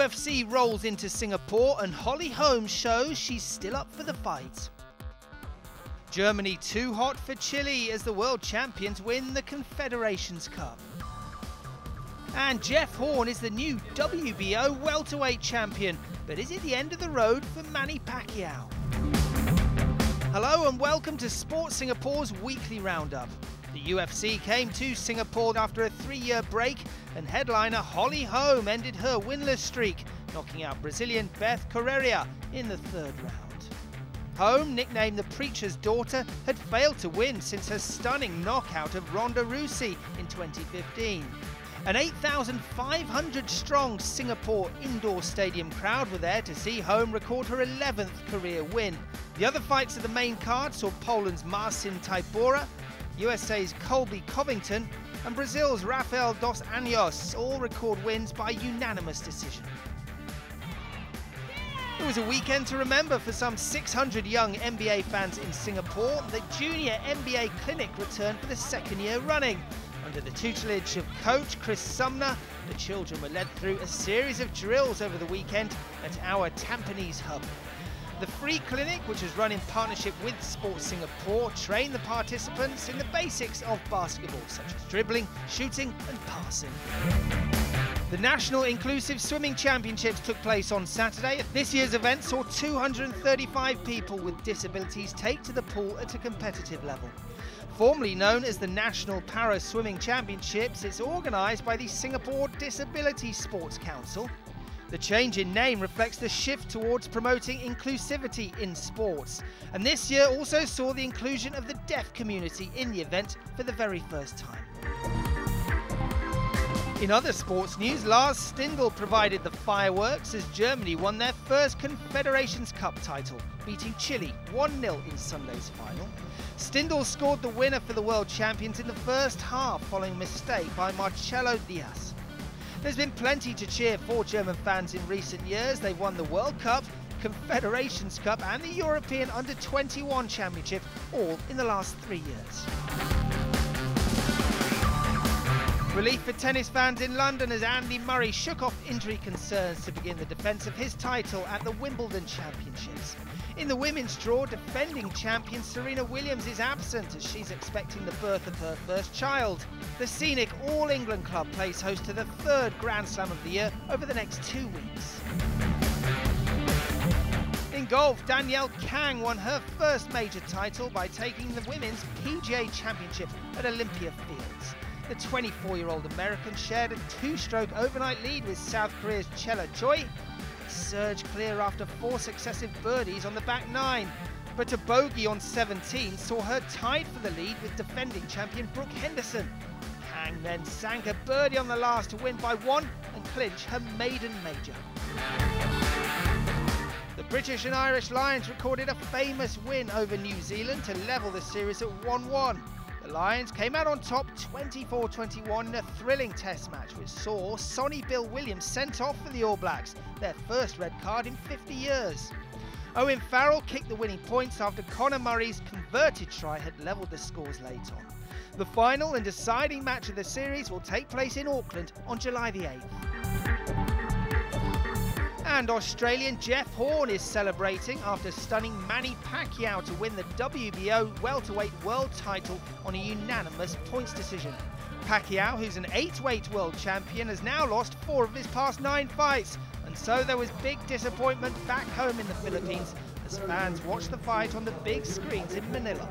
UFC rolls into Singapore and Holly Holm shows she's still up for the fight. Germany too hot for Chile as the world champions win the Confederations Cup. And Jeff Horn is the new WBO welterweight champion, but is it the end of the road for Manny Pacquiao? Hello and welcome to Sport Singapore's weekly roundup. The UFC came to Singapore after a 3-year break, and headliner Holly Holm ended her winless streak, knocking out Brazilian Beth Correia in the 3rd round. Holm, nicknamed the Preacher's Daughter, had failed to win since her stunning knockout of Ronda Rousey in 2015. An 8,500-strong Singapore indoor stadium crowd were there to see Holm record her 11th career win. The other fights of the main card saw Poland's Marcin Tybura, USA's Colby Covington, and Brazil's Rafael dos Anjos all record wins by unanimous decision. It was a weekend to remember for some 600 young NBA fans in Singapore. The Junior NBA Clinic returned for the 2nd year running. Under the tutelage of coach Chris Sumner, the children were led through a series of drills over the weekend at our Tampines hub. The free clinic, which is run in partnership with Sport Singapore, trained the participants in the basics of basketball, such as dribbling, shooting and passing. The National Inclusive Swimming Championships took place on Saturday. This year's event saw 235 people with disabilities take to the pool at a competitive level. Formerly known as the National Para Swimming Championships, it's organised by the Singapore Disability Sports Council. The change in name reflects the shift towards promoting inclusivity in sports, and this year also saw the inclusion of the deaf community in the event for the very first time. In other sports news, Lars Stindl provided the fireworks as Germany won their first Confederations Cup title, beating Chile 1-0 in Sunday's final. Stindl scored the winner for the world champions in the first half following a mistake by Marcelo Diaz. There's been plenty to cheer for German fans in recent years. They've won the World Cup, Confederations Cup and the European Under-21 Championship, all in the last 3 years. Relief for tennis fans in London as Andy Murray shook off injury concerns to begin the defence of his title at the Wimbledon Championships. In the women's draw, defending champion Serena Williams is absent as she's expecting the birth of her first child. The scenic All England club plays host to the 3rd Grand Slam of the year over the next 2 weeks. In golf, Danielle Kang won her first major title by taking the Women's PGA Championship at Olympia Fields. The 24-year-old American shared a 2-stroke overnight lead with South Korea's Chella Choi. Surged clear after 4 successive birdies on the back 9, but a bogey on 17 saw her tied for the lead with defending champion Brooke Henderson. Kang then sank a birdie on the last to win by 1 and clinch her maiden major. The British and Irish Lions recorded a famous win over New Zealand to level the series at 1-1. The Lions came out on top 24-21 in a thrilling test match which saw Sonny Bill Williams sent off for the All Blacks, their first red card in 50 years. Owen Farrell kicked the winning points after Conor Murray's converted try had levelled the scores late on. The final and deciding match of the series will take place in Auckland on July the 8th. And Australian Jeff Horn is celebrating after stunning Manny Pacquiao to win the WBO welterweight world title on a unanimous points decision. Pacquiao, who's an 8-weight world champion, has now lost 4 of his past 9 fights, and so there was big disappointment back home in the Philippines as fans watched the fight on the big screens in Manila.